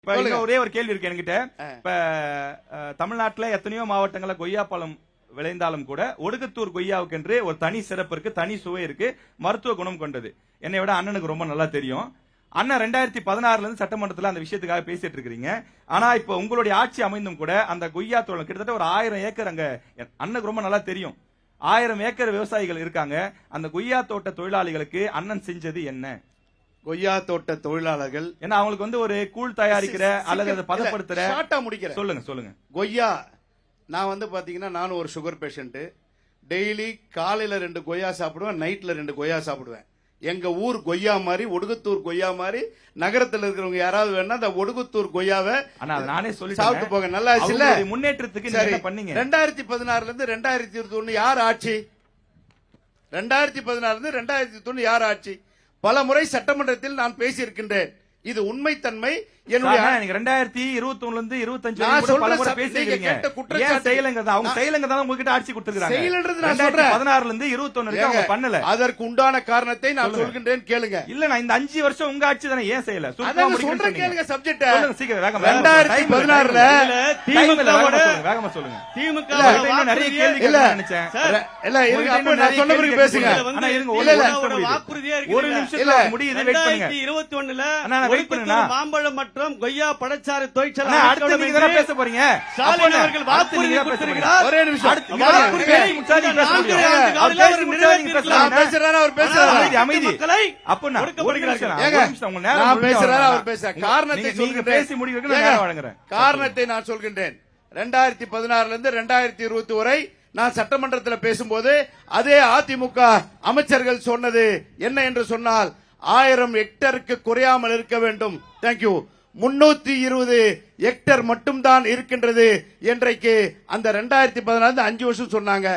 இப்ப இன்னும் ஒரே ஒரு கேள்வி இருக்கு என்கிட்ட. இப்ப தமிழ்நாட்டுல எத்தனையோ மாவட்டங்கள்ல கொய்யா பழம் விளைந்தாலும் கூட ஒடுகத்தூர் கொய்யாவுக்கு என்று ஒரு தனி சிறப்பு இருக்கு, தனி சுவை இருக்கு, மருத்துவ குணம் கொண்டது. என்னை விட அண்ணனுக்கு ரொம்ப நல்லா தெரியும். அண்ணன் 2016 இருந்து சட்டமன்றத்தில் அந்த விஷயத்துக்காக பேசிட்டு இருக்கிறீங்க. ஆனா இப்ப உங்களுடைய ஆட்சி அமைந்தும் கூட அந்த கொய்யா தோட்டம் கிட்டத்தட்ட ஒரு 1000 ஏக்கர் அங்க அண்ணனுக்கு ரொம்ப நல்லா தெரியும். 1000 ஏக்கர் விவசாயிகள் இருக்காங்க. அந்த கொய்யா தோட்ட தொழிலாளிகளுக்கு அண்ணன் செஞ்சது என்ன? கொய்யா தோட்ட தொழிலாளர்கள் ஏன்னா அவங்களுக்கு வந்து ஒரு கூழ் தயாரிக்கிற அல்லது அதை பதப்படுத்துற முடிக்கிற சொல்லுங்க. கொய்யா நான் வந்து பாத்தீங்கன்னா நானும் ஒரு சுகர் பேஷண்ட். டெய்லி காலையில 2 கொய்யா சாப்பிடுவேன், நைட்ல 2 கொய்யா சாப்பிடுவேன். எங்க ஊர் கொய்யா மாதிரி, ஒடுகத்தூர் கொய்யா மாதிரி நகரத்தில் இருக்கிறவங்க யாராவது வேணா அந்த ஒடுகத்தூர் கொய்யாவை நானே சொல்லி சாப்பிட்டு போங்க. நல்லா இல்ல முன்னேற்றத்துக்கு பண்ணீங்க. 2016 இருந்து 2021 யார் ஆட்சி? 2016 இருந்து 2021 யார் ஆட்சி? பல முறை சட்டமன்றத்தில் நான் பேசியிருக்கின்றேன். இது உண்மைத்தன்மை. என்னுடைய 2021 இருந்து 25 பல முறை பேசியிருக்கீங்க. ஏன் செய்யலங்க? அவங்க செய்யலங்க தான் உங்ககிட்ட ஆட்சி கொடுத்திருக்காங்க. செய்யலன்றது நான் சொல்றேன். 2016 இருந்து 21 வரைக்கும் அவங்க பண்ணல. அதற்கு உண்டான காரணத்தை நான் சொல்கின்றேன், கேளுங்க. இல்ல நான் இந்த 5 வருஷம் உங்க ஆட்சி தானே, ஏன் செய்யல? சொல்றேன் கேளுங்க. சப்ஜெக்ட் சீக்கிரம் வேகமா. 2016ல வேகமா சொல்லுங்க. திமுக நிறைய கேள்வி நினைச்சேன். இல்ல இருங்க, அப்ப நான் சொன்ன பிறகு பேசுங்க. ஒரு நிமிஷத்துல முடியுது, வெயிட் பண்ணுங்க. 2021ல மாம்பழம் மற்றும் கொய்யா பழச்சாறு தொழிற்சாலை பேச போறீங்க. ஸ்டாலின் அவர்கள் வாக்குறுதி கொடுத்திருக்கிறார். ஒரே நிமிஷம் காரணத்தை நான் சொல்கின்றேன். 2016 இருந்து 2020 வரை நான் சட்டமன்றத்தில் பேசும்போது அதே அதிமுக அமைச்சர்கள் சொன்னது என்ன என்று சொன்னால் 1000 ஹெக்டருக்கு குறையாமல் இருக்க வேண்டும். தேங்க்யூ. 320 ஹெக்டர் மட்டும்தான் இருக்கின்றது. இன்றைக்கு அந்த 2016 5 வருஷம் சொன்னாங்க.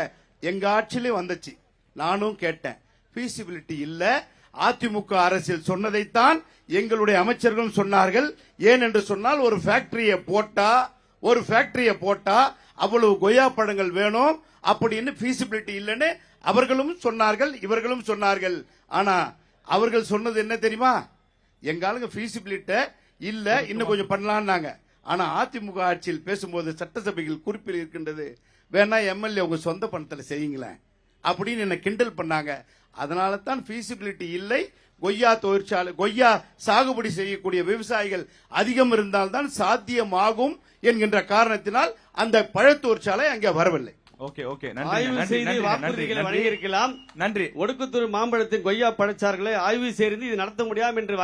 எங்க ஆட்சியிலே வந்துச்சு. நானும் கேட்டேன். ஃபீசிபிலிட்டி இல்ல. அதிமுக அரசில் சொன்னதைத்தான் எங்களுடைய அமைச்சர்களும் சொன்னார்கள். ஏன் என்று சொன்னால் ஒரு ஃபேக்டரியை போட்டா அவ்வளவு கொய்யா பழங்கள் வேணும் அப்படின்னு ஃபீசிபிலிட்டி இல்லைன்னு அவர்களும் சொன்னார்கள், இவர்களும் சொன்னார்கள். ஆனா அவர்கள் சொன்னது என்ன தெரியுமா? எங்க ஆளுங்க ஃபீசிபிலிட்டி இல்ல, இன்னும் கொஞ்சம் பண்ணலாம்னாங்க. ஆனா அதிமுக ஆட்சியில் பேசும்போது சட்டசபையில் குறிப்பில் இருக்கின்றது, வேணா எம்எல்ஏ உங்க சொந்த பணத்தில் செய்யுங்களேன் அப்படின்னு என்ன கிண்டல் பண்ணாங்க. அதனால தான் ஃபீசிபிலிட்டி இல்லை. கொய்யா தொழிற்சாலை, கொய்யா சாகுபடி செய்யக்கூடிய விவசாயிகள் அதிகம் இருந்தால்தான் சாத்தியமாகும் என்கின்ற காரணத்தினால் அந்த பழ தொழிற்சாலை அங்கே வரவில்லை. ஆய்வு செய்து வாக்குறுதிகளை வழங்கியிருக்கலாம். நன்றி. ஒடுக்குத்தூர் மாம்பழத்தின் கொய்யா பழச்சாறுகளை ஆய்வு செய்து இது நடத்த முடியாது என்று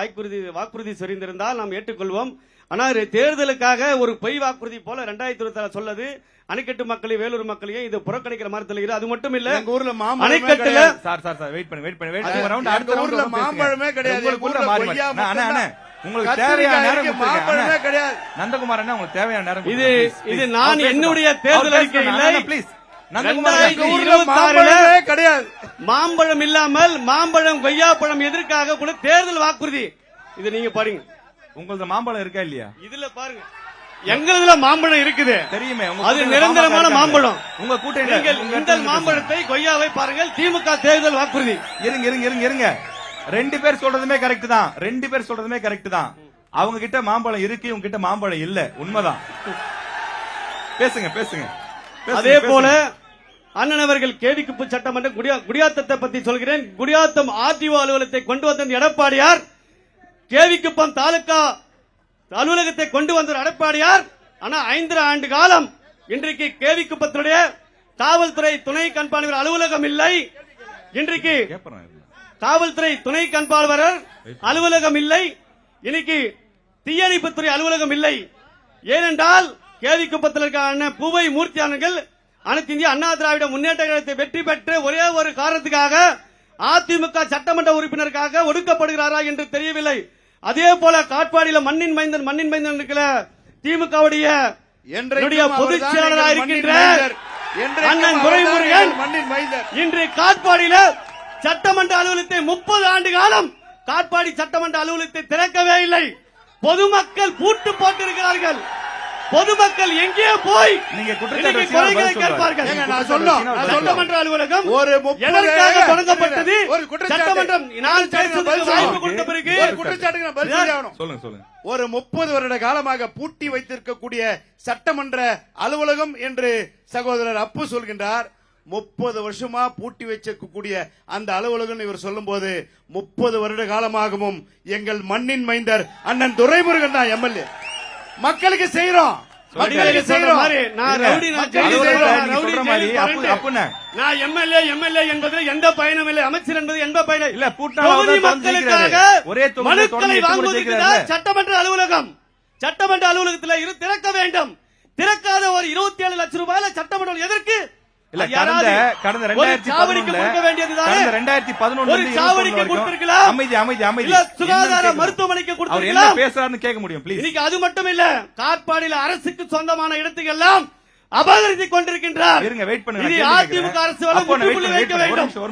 வாக்குறுதி சொரிந்திருந்தால் நாம் ஏற்றுக்கொள்வோம். ஆனால் தேர்தலுக்காக ஒரு பொய் வாக்குறுதி போல 2026 சொல்லது அணைக்கட்டு மக்களை, வேலூர் மக்களையும் இது புறக்கணிக்கிற மாதிரி தெரிகிறது. அது மட்டும் இல்ல, அணைக்கட்டுல மாம்பழமே கிடையாது. உங்களுக்கு தேவையான நேரம் கிடையாது. நந்தகுமார் அண்ணா, உங்களுக்கு தேவையான நேரம் இது நான் என்னுடைய தேர்தல் அறிக்கை இல்லை. பிளீஸ், 2026 கிடையாது. மாம்பழம் இல்லாமல் மாம்பழம் கொய்யா பழம் எதற்காக கூட தேர்தல் வாக்குறுதி. இது நீங்க பாருங்க. உங்களுக்கு மாம்பழம் இருக்கா இல்லையா? இதுல பாருங்க, எங்களதுல மாம்பழம் இருக்குது தெரியுமே. அது நிரந்தரமான மாம்பழம். உங்க கூட்டணி இந்த மாம்பழத்தை கொய்யாவை பாருங்கள். திமுக தேர்தல் வாக்குறுதி. இருங்க 2 பேர் சொல்றதுமே கரெக்ட் தான். அவங்க கிட்ட மாம்பழம் இருக்கு, உங்க கிட்ட மாம்பழம் இல்ல. உண்மைதான். பேசுங்க. அதே போல அண்ணன் அவர்கள் கேவிக்குப்பு சட்டமன்ற குடியாத்தத்தை பத்தி சொல்கிறேன். குடியாத்தம் ஆர்டிஓ அலுவலகத்தை கொண்டு வந்த எடப்பாடியார், கேவிக்குப்பம் தாலுகா அலுவலகத்தை கொண்டு வந்த எடப்பாடியார். ஆனா 5 ஆண்டு காலம் இன்றைக்கு கேவிக்குப்பத்துடைய காவல்துறை துணை கண்காணிப்பாளர் அலுவலகம் இல்லை. இன்றைக்கு காவல்துறை துணை கண்காணிப்பாளர் அலுவலகம் இல்லை. இன்னைக்கு தீயணைப்புத்துறை அலுவலகம் இல்லை. ஏனென்றால் கேவிக்குப்பத்திற்கான பூவை மூர்த்தியானர்கள் அனைத்து இந்திய அண்ணா திராவிட முன்னேற்ற கழகத்தை வெற்றி பெற்ற ஒரே ஒரு காரணத்துக்காக அதிமுக சட்டமன்ற உறுப்பினருக்காக ஒடுக்கப்படுகிறாரா என்று தெரியவில்லை. அதே போல காட்பாடியில் மண்ணின் மைந்தன் இருக்கிற திமுகவுடைய பொதுச் செயலாளராக இருக்கின்ற அண்ணன் துரைமுருகன் இன்று காட்பாடியில சட்டமன்ற அலுவலகத்தை 30 ஆண்டு காலம் காட்பாடி சட்டமன்ற அலுவலகத்தை திறக்கவே இல்லை. பொதுமக்கள் பூட்டு போட்டிருக்கிறார்கள். பொதுமக்கள் எங்கே போய் நீங்க குற்றச்சாட்டு இன்னைக்கு வச்சீங்கன்னா குறைகளை பதில் கேட்பார்கள். ஏங்க, நான் சொன்னோம். சட்டமன்ற அலுவலகம் ஒரு 30 எதற்காக தொடங்கப்பட்டது? ஒரு குற்றச்சாட்டு. சட்டமன்றம் நான் பேசுவதற்கு பதில் வாய்ப்பு சொல்லுங்க. கொடுத்த பிறகு ஒரு குற்றச்சாட்டுக்கு நான் பதில் சொல்லி ஆகணும். சொல்லுங்க ஒரு 30 வருட காலமாக பூட்டி வைத்திருக்கக்கூடிய சட்டமன்ற அலுவலகம் என்று சகோதரர் அப்பு சொல்கின்றார். 30 வருஷமா பூட்டி வச்சிருக்கக்கூடிய அந்த அலுவலகம் இவர் சொல்லும் போது 30 வருட காலமாகவும் எங்கள் மண்ணின் மைந்தர் அண்ணன் துரைமுருகன் தான் எம்எல்ஏ. மக்களுக்கு செய்யறோம், மக்களுக்கு சொல்ற செய்யறோம். மாதிரி நான் ரவுடி, நான் மக்களுக்கு ஜெயிலுக்கு செய்யறோம். போறேன், நீங்க ரவுடி சொல்ற மாதிரி ஜெயிலுக்கு அப்பு- போறேன். அப்புண்ணே. நான் எம்எல்ஏ என்பதில் எந்த பயனும் இல்லை, அமைச்சர் என்பது எந்த பயனும் இல்ல, பூட்டினால தொகுதி அவர் தான் மக்களுக்காக ஜெயிக்கிறாரு. ஒரே தொகுதியில மனுக்களை தொடர்ந்து 8 முறை வாங்குவதற்கு ஜெயிக்கிறாரு. தான் சட்டமன்ற அலுவலகம். சட்டமன்ற அலுவலகத்தில் இரு திறக்க வேண்டும். திறக்காத ஒரு 27 லட்சம் ரூபாயில சட்டமன்றம் எதற்கு? இல்ல, யாராவது கடந்த ஒரு சாவடிக்கு கொடுக்க 2011 வேண்டியதுதானே? கடந்த 2011 ஒரு சாவடிக்கு கொடுத்திருக்கலாம். அமைதி இல்ல, சுகாதார என்னன்னு கேட்கணும். மருத்துவமனைக்கு அவர் என்ன கொடுத்திருக்கலாம். பேசுறாருன்னு கேட்க முடியும் ப்ளீஸ். இன்னைக்கு அது மட்டும் இல்ல, காட்பாடியில் அரசுக்கு சொந்தமான இடத்துக்கு எல்லாம் அபகரித்துக் கொண்டிருக்கின்றார். இருங்க, வெயிட் பண்ணுங்க, இது நான் கேள்வி அதிமுக கேட்கிறேன். அரசு வரை அப்போ நான் முற்றுப்புள்ளி wait வைக்க பண்ணுங்க. ஒரு வேண்டும். நிமிஷம், ஒரு நிமிஷம்.